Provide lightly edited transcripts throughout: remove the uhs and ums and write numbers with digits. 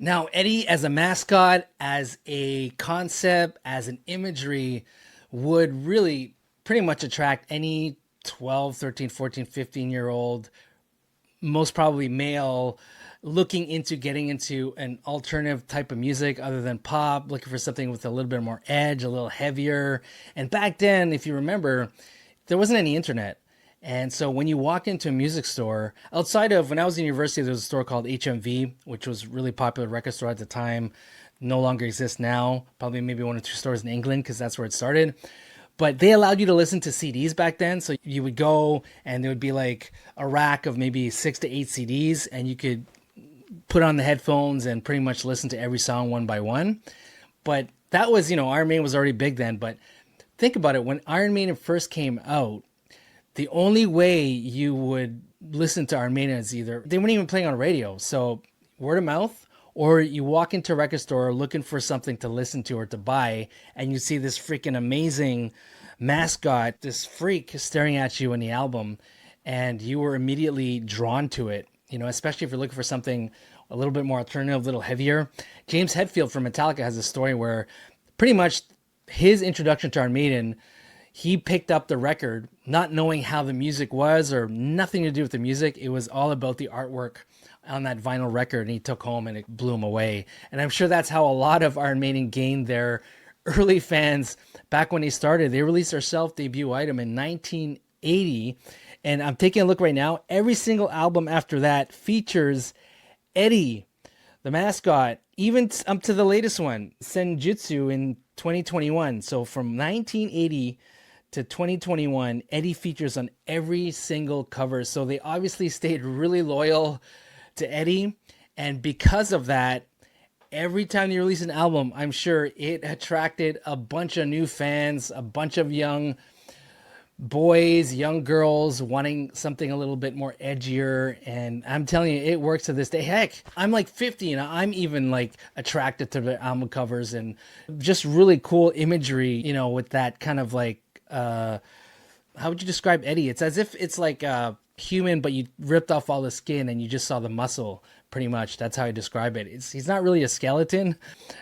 Now, Eddie as a mascot, as a concept, as an imagery, would really pretty much attract any 12, 13, 14, 15-year-old, most probably male, looking into getting into an alternative type of music other than pop, looking for something with a little bit more edge, a little heavier. And back then, if you remember, there wasn't any internet. And so when you walk into a music store, outside of when I was in university, there was a store called HMV, which was a really popular record store at the time. No longer exists now. Probably maybe one or two stores in England because that's where it started. But they allowed you to listen to CDs back then. So you would go and there would be like a rack of maybe 6 to 8 CDs, and you could put on the headphones and pretty much listen to every song one by one. But that was, Iron Maiden was already big then. But think about it. When Iron Maiden first came out, the only way you would listen to Iron Maiden is either they weren't even playing on radio, so word of mouth, or you walk into a record store looking for something to listen to or to buy, and you see this freaking amazing mascot, this freak staring at you in the album, and you were immediately drawn to it. Especially if you're looking for something a little bit more alternative, a little heavier. James Hetfield from Metallica has a story where pretty much his introduction to Iron Maiden, he picked up the record not knowing how the music was or nothing to do with the music. It was all about the artwork on that vinyl record, and he took home and it blew him away. And I'm sure that's how a lot of Iron Maiden gained their early fans back when they started. They released their self-debut item in 1980, and I'm taking a look right now. Every single album after that features Eddie, the mascot, even up to the latest one, Senjutsu, in 2021. So from 1980 to 2021, Eddie features on every single cover. So they obviously stayed really loyal to Eddie. And because of that, every time they release an album, I'm sure it attracted a bunch of new fans, a bunch of young boys, young girls wanting something a little bit more edgier. And I'm telling you, it works to this day. Heck, I'm like 50 and I'm even like attracted to the album covers and just really cool imagery, with that kind of like, how would you describe Eddie? It's as if it's like a human, but you ripped off all the skin and you just saw the muscle. Pretty much, that's how I describe it. He's not really a skeleton.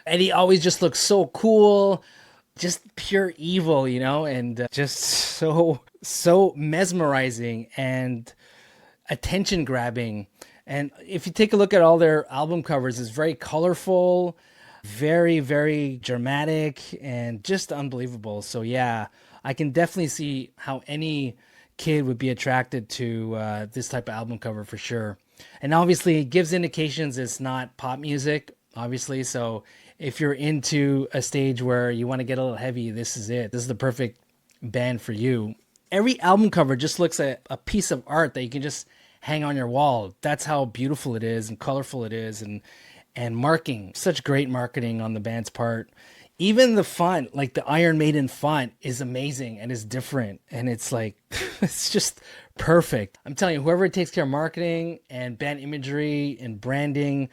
Eddie always just looks so cool, just pure evil, and just so mesmerizing and attention grabbing. And if you take a look at all their album covers, it's very colorful, very, very dramatic, and just unbelievable. So yeah, I can definitely see how any kid would be attracted to this type of album cover for sure. And obviously it gives indications it's not pop music, obviously. So if you're into a stage where you want to get a little heavy, this is it. This is the perfect band for you. Every album cover just looks like a piece of art that you can just hang on your wall. That's how beautiful it is and colorful it is, and marking. Such great marketing on the band's part. Even the font, like the Iron Maiden font, is amazing and is different. And it's like, it's just perfect. I'm telling you, whoever takes care of marketing and band imagery and branding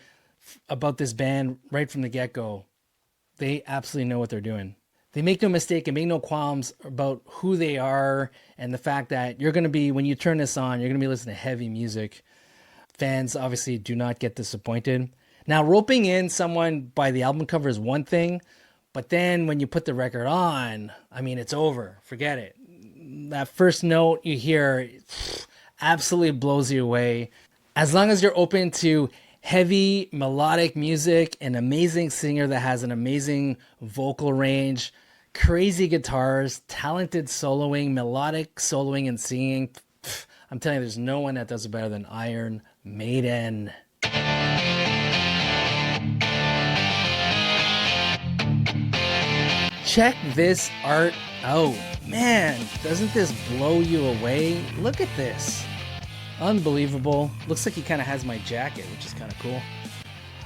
about this band right from the get-go, they absolutely know what they're doing. They make no mistake and make no qualms about who they are and the fact that you're going to be, when you turn this on, you're going to be listening to heavy music. Fans obviously do not get disappointed. Now, roping in someone by the album cover is one thing, but then when you put the record on, I mean, it's over. Forget it. That first note you hear absolutely blows you away. As long as you're open to heavy melodic music, an amazing singer that has an amazing vocal range, crazy guitars, talented soloing, melodic soloing and singing, I'm telling you, there's no one that does it better than Iron Maiden. Check this art out. Man, doesn't this blow you away? Look at this. Unbelievable. Looks like he kind of has my jacket, which is kind of cool.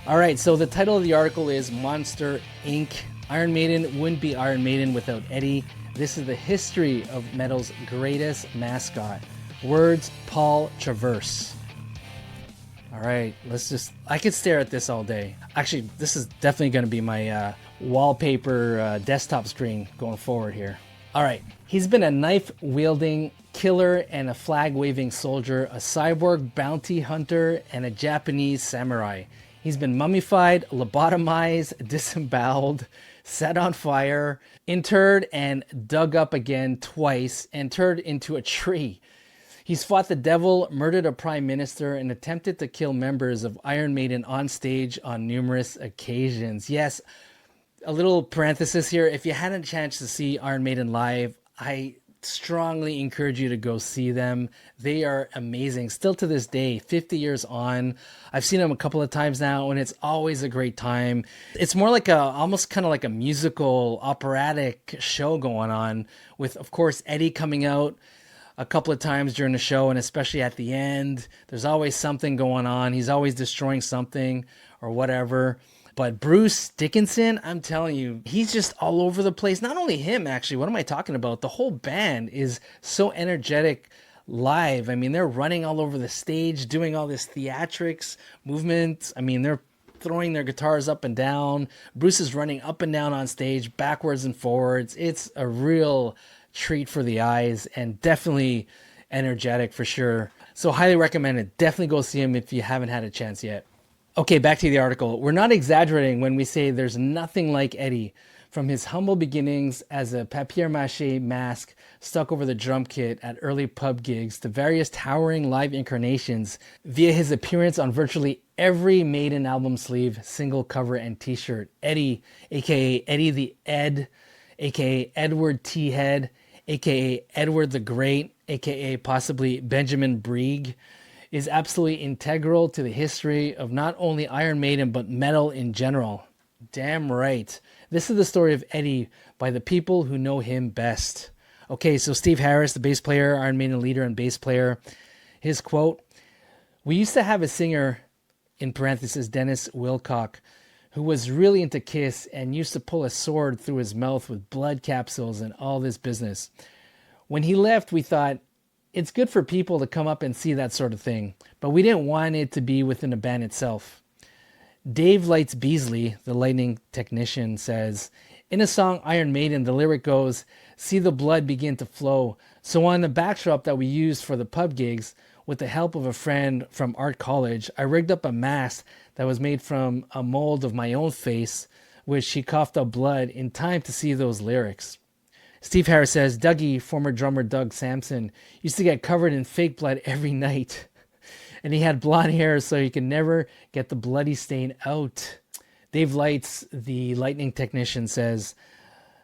All right, so the title of the article is Monster Inc. Iron Maiden wouldn't be Iron Maiden without Eddie. This is the history of metal's greatest mascot. Words, Paul Traverse. All right, I could stare at this all day. Actually, this is definitely going to be my wallpaper desktop screen going forward here. All right, he's been a knife-wielding killer and a flag-waving soldier, a cyborg bounty hunter, and a Japanese samurai. He's been mummified, lobotomized, disemboweled, set on fire, interred, and dug up again twice, and turned into a tree. He's fought the devil, murdered a prime minister, and attempted to kill members of Iron Maiden on stage on numerous occasions. Yes, a little parenthesis here. If you had a chance to see Iron Maiden live, I strongly encourage you to go see them. They are amazing. Still to this day, 50 years on. I've seen them a couple of times now, and it's always a great time. It's more like almost kind of like a musical, operatic show going on with, of course, Eddie coming out a couple of times during the show, and especially at the end. There's always something going on. He's always destroying something or whatever. But Bruce Dickinson, I'm telling you, he's just all over the place. Not only him, actually. What am I talking about? The whole band is so energetic live. I mean, they're running all over the stage, doing all this theatrics, movement. I mean, they're throwing their guitars up and down. Bruce is running up and down on stage, backwards and forwards. It's a real treat for the eyes and definitely energetic for sure. So highly recommend it. Definitely go see him if you haven't had a chance yet. Okay, back to the article. We're not exaggerating when we say there's nothing like Eddie. From his humble beginnings as a papier-mache mask stuck over the drum kit at early pub gigs to various towering live incarnations via his appearance on virtually every Maiden album sleeve, single cover, and t-shirt. Eddie, aka Eddie the Ed, aka Edward T. Head, aka Edward the Great, aka possibly Benjamin Brieg, is absolutely integral to the history of not only Iron Maiden, but metal in general. Damn right. This is the story of Eddie by the people who know him best. Okay, so Steve Harris, the bass player, Iron Maiden leader and bass player, his quote, "We used to have a singer, in parentheses, Dennis Wilcock, who was really into Kiss and used to pull a sword through his mouth with blood capsules and all this business. When he left, we thought, it's good for people to come up and see that sort of thing, but we didn't want it to be within the band itself." Dave Lights Beasley, the lighting technician, says, in a song Iron Maiden, the lyric goes, "See the blood begin to flow." So on the backdrop that we used for the pub gigs, with the help of a friend from art college, I rigged up a mask that was made from a mold of my own face, which she coughed up blood in time to see those lyrics. Steve Harris says, Dougie, former drummer Doug Sampson, used to get covered in fake blood every night. And he had blonde hair so he could never get the bloody stain out. Dave Lights, the lightning technician, says,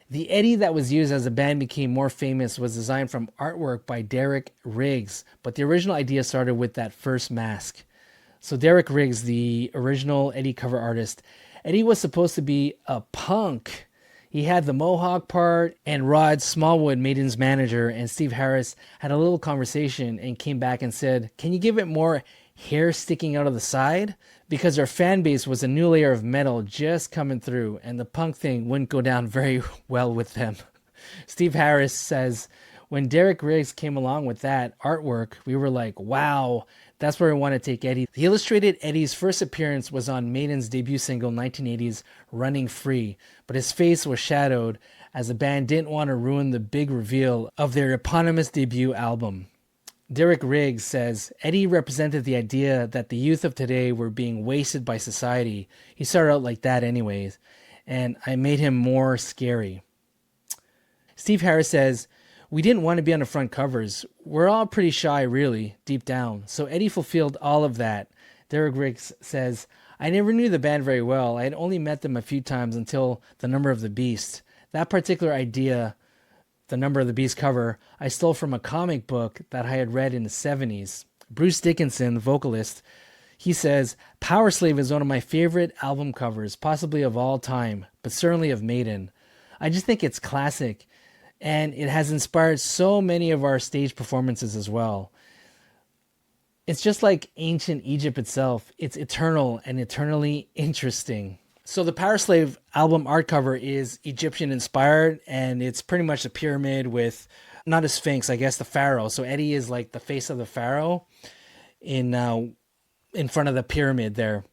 the Eddie that was used as the band became more famous was designed from artwork by Derek Riggs, but the original idea started with that first mask. So Derek Riggs, the original Eddie cover artist, Eddie was supposed to be a punk. He had the mohawk part, and Rod Smallwood, Maiden's manager, and Steve Harris had a little conversation and came back and said, can you give it more hair sticking out of the side? Because their fan base was a new layer of metal just coming through, and the punk thing wouldn't go down very well with them. Steve Harris says, when Derek Riggs came along with that artwork, we were like, wow, that's where we want to take Eddie. The illustrated Eddie's first appearance was on Maiden's debut single 1980's Running Free, but his face was shadowed as the band didn't want to ruin the big reveal of their eponymous debut album. Derek Riggs says, Eddie represented the idea that the youth of today were being wasted by society. He started out like that anyways, and I made him more scary. Steve Harris says, we didn't want to be on the front covers. We're all pretty shy, really, deep down. So Eddie fulfilled all of that. Derek Riggs says, I never knew the band very well. I had only met them a few times until The Number of the Beast. That particular idea, The Number of the Beast cover, I stole from a comic book that I had read in the 70s. Bruce Dickinson, the vocalist, he says, Powerslave is one of my favorite album covers, possibly of all time, but certainly of Maiden. I just think it's classic. And it has inspired so many of our stage performances as well. It's just like ancient Egypt itself. It's eternal and eternally interesting. So the Powerslave album art cover is Egyptian inspired, and it's pretty much a pyramid with, not a sphinx, I guess the pharaoh. So Eddie is like the face of the pharaoh in front of the pyramid there,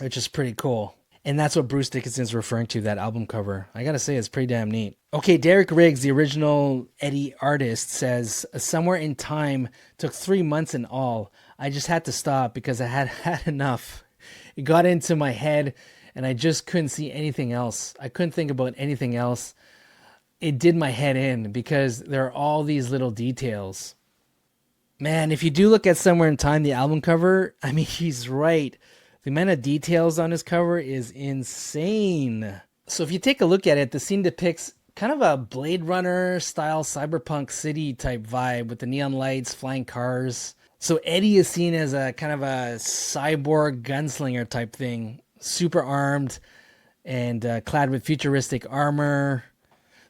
which is pretty cool. And that's what Bruce Dickinson's referring to, that album cover. I gotta say, it's pretty damn neat. Okay, Derek Riggs, the original Eddie artist, says, Somewhere in Time took 3 months in all. I just had to stop because I had had enough. It got into my head and I just couldn't see anything else. I couldn't think about anything else. It did my head in because there are all these little details. Man, if you do look at Somewhere in Time, the album cover, I mean, he's right. The amount of details on his cover is insane. So if you take a look at it, the scene depicts kind of a Blade Runner style cyberpunk city type vibe with the neon lights, flying cars. So Eddie is seen as a kind of a cyborg gunslinger type thing, super armed and clad with futuristic armor.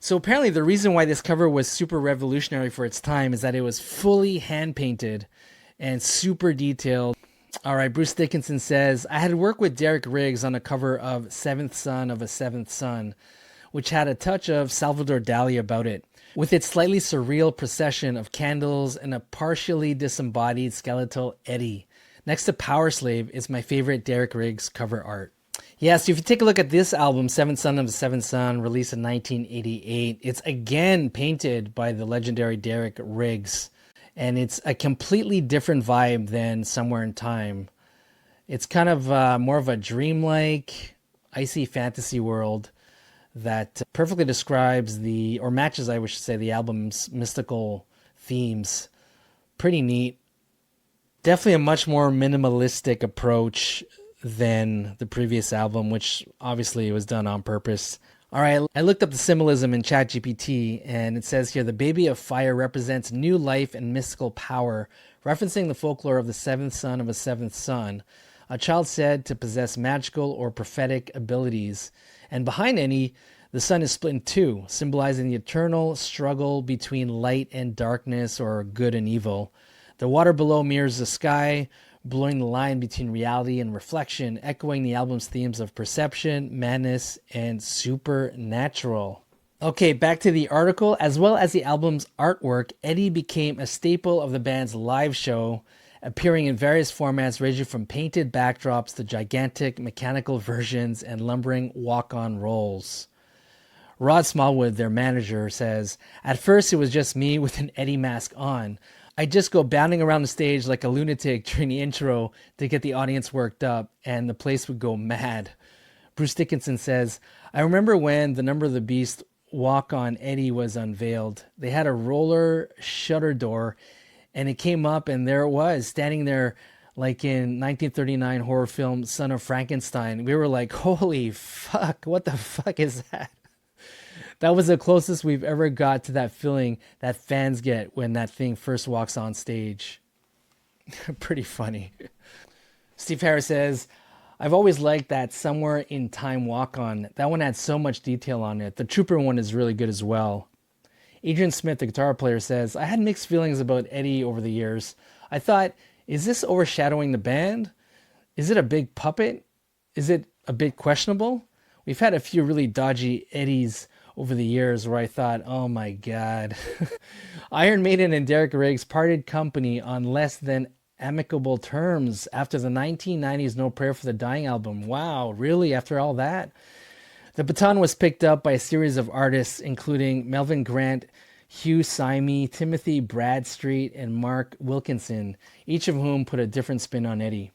So apparently the reason why this cover was super revolutionary for its time is that it was fully hand painted and super detailed. All right, Bruce Dickinson says, I had worked with Derek Riggs on a cover of Seventh Son of a Seventh Son, which had a touch of Salvador Dali about it, with its slightly surreal procession of candles and a partially disembodied skeletal Eddie. Next to Powerslave is my favorite Derek Riggs cover art. Yeah, so if you take a look at this album, Seventh Son of the Seventh Son, released in 1988, it's again painted by the legendary Derek Riggs. And it's a completely different vibe than Somewhere in Time. It's kind of more of a dreamlike, icy fantasy world that perfectly describes or matches, I should say, the album's mystical themes. Pretty neat. Definitely a much more minimalistic approach than the previous album, which obviously was done on purpose. All right, I looked up the symbolism in ChatGPT, and it says here, the baby of fire represents new life and mystical power, referencing the folklore of the seventh son of a seventh son, a child said to possess magical or prophetic abilities. And behind Eddie, the sun is split in two, symbolizing the eternal struggle between light and darkness, or good and evil. The water below mirrors the sky, blurring the line between reality and reflection, echoing the album's themes of perception, madness, and supernatural. Okay, back to the article. As well as the album's artwork, Eddie became a staple of the band's live show, appearing in various formats ranging from painted backdrops to gigantic mechanical versions and lumbering walk-on roles. Rod Smallwood, their manager, says, at first it was just me with an Eddie mask on. I'd just go bounding around the stage like a lunatic during the intro to get the audience worked up, and the place would go mad. Bruce Dickinson says, I remember when the Number of the Beast walk-on Eddie was unveiled. They had a roller shutter door, and it came up, and there it was, standing there like in 1939 horror film Son of Frankenstein. We were like, holy fuck, what the fuck is that? That was the closest we've ever got to that feeling that fans get when that thing first walks on stage. Pretty funny. Steve Harris says, I've always liked that Somewhere in Time walk-on. That one had so much detail on it. The Trooper one is really good as well. Adrian Smith, the guitar player, says, I had mixed feelings about Eddie over the years. I thought, is this overshadowing the band? Is it a big puppet? Is it a bit questionable? We've had a few really dodgy Eddies over the years where I thought, oh my God. Iron Maiden and Derek Riggs parted company on less than amicable terms after the 1990s No Prayer for the Dying album. Wow, really? After all that? The baton was picked up by a series of artists, including Melvin Grant, Hugh Syme, Timothy Bradstreet, and Mark Wilkinson, each of whom put a different spin on Eddie.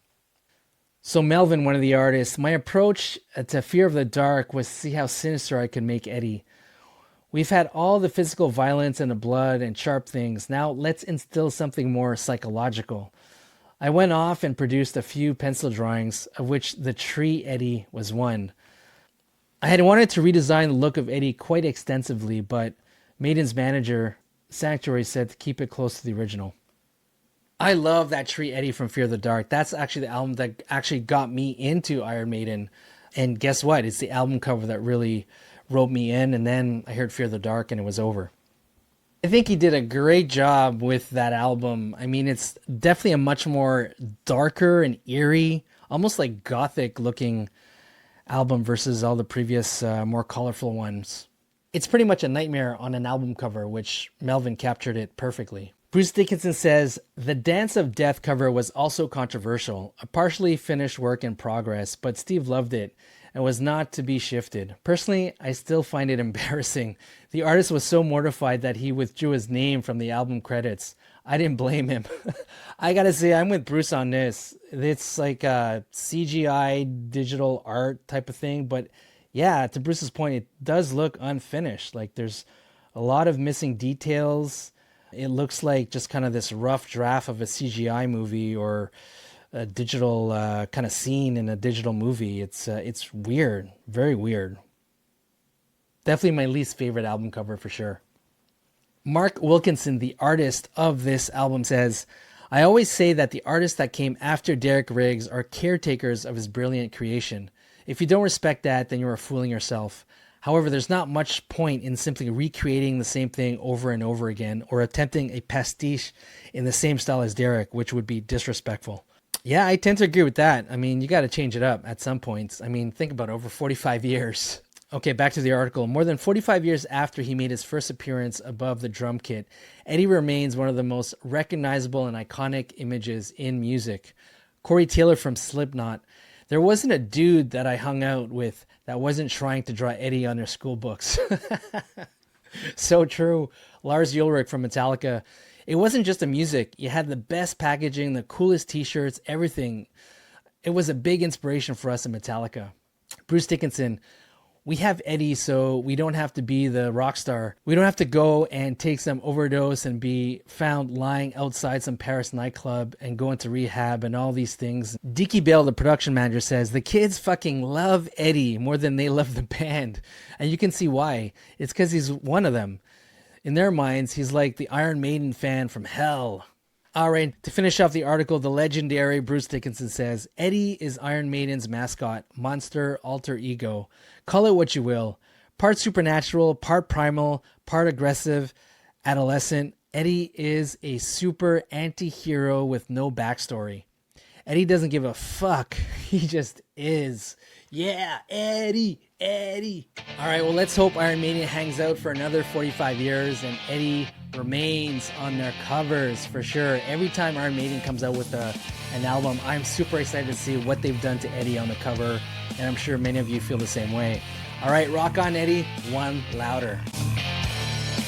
So Melvin, one of the artists, my approach to Fear of the Dark was to see how sinister I could make Eddie. We've had all the physical violence and the blood and sharp things. Now let's instill something more psychological. I went off and produced a few pencil drawings, of which the tree Eddie was one. I had wanted to redesign the look of Eddie quite extensively, but Maiden's manager, Sanctuary, said to keep it close to the original. I love that Tree Eddie from Fear of the Dark. That's actually the album that actually got me into Iron Maiden. And guess what? It's the album cover that really roped me in. And then I heard Fear of the Dark and it was over. I think he did a great job with that album. I mean, it's definitely a much more darker and eerie, almost like gothic looking album versus all the previous more colorful ones. It's pretty much a nightmare on an album cover, which Melvin captured it perfectly. Bruce Dickinson says, the Dance of Death cover was also controversial, a partially finished work in progress, but Steve loved it and was not to be shifted. Personally, I still find it embarrassing. The artist was so mortified that he withdrew his name from the album credits. I didn't blame him. I gotta say, I'm with Bruce on this. It's like a CGI digital art type of thing, but yeah, to Bruce's point, it does look unfinished. Like there's a lot of missing details. It looks like just kind of this rough draft of a CGI movie or a digital kind of scene in a digital movie. It's weird, very weird. Definitely my least favorite album cover for sure. Mark Wilkinson, the artist of this album, says, I always say that the artists that came after Derek Riggs are caretakers of his brilliant creation. If you don't respect that, then you are fooling yourself. However, there's not much point in simply recreating the same thing over and over again or attempting a pastiche in the same style as Derek, which would be disrespectful. Yeah, I tend to agree with that. I mean, you got to change it up at some points. I mean, think about it, over 45 years. Okay, back to the article. More than 45 years after he made his first appearance above the drum kit, Eddie remains one of the most recognizable and iconic images in music. Corey Taylor from Slipknot. There wasn't a dude that I hung out with that wasn't trying to draw Eddie on their school books. So true. Lars Ulrich from Metallica. It wasn't just the music. You had the best packaging, the coolest t-shirts, everything. It was a big inspiration for us in Metallica. Bruce Dickinson. We have Eddie, so we don't have to be the rock star. We don't have to go and take some overdose and be found lying outside some Paris nightclub and go into rehab and all these things. Dickie Bell, the production manager, says, the kids fucking love Eddie more than they love the band. And you can see why. It's because he's one of them. In their minds, he's like the Iron Maiden fan from hell. All right, to finish off the article, the legendary Bruce Dickinson says, Eddie is Iron Maiden's mascot, monster, alter ego. Call it what you will. Part supernatural, part primal, part aggressive, adolescent. Eddie is a super anti-hero with no backstory. Eddie doesn't give a fuck. He just is. Yeah, Eddie, Eddie. All right, well, let's hope Iron Maiden hangs out for another 45 years and Eddie remains on their covers for sure. Every time Iron Maiden comes out with an album, I'm super excited to see what they've done to Eddie on the cover, and I'm sure many of you feel the same way. All right, rock on, Eddie. One louder.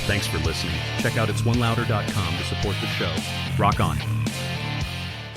Thanks for listening. Check out itsOneLouder.com to support the show. Rock on.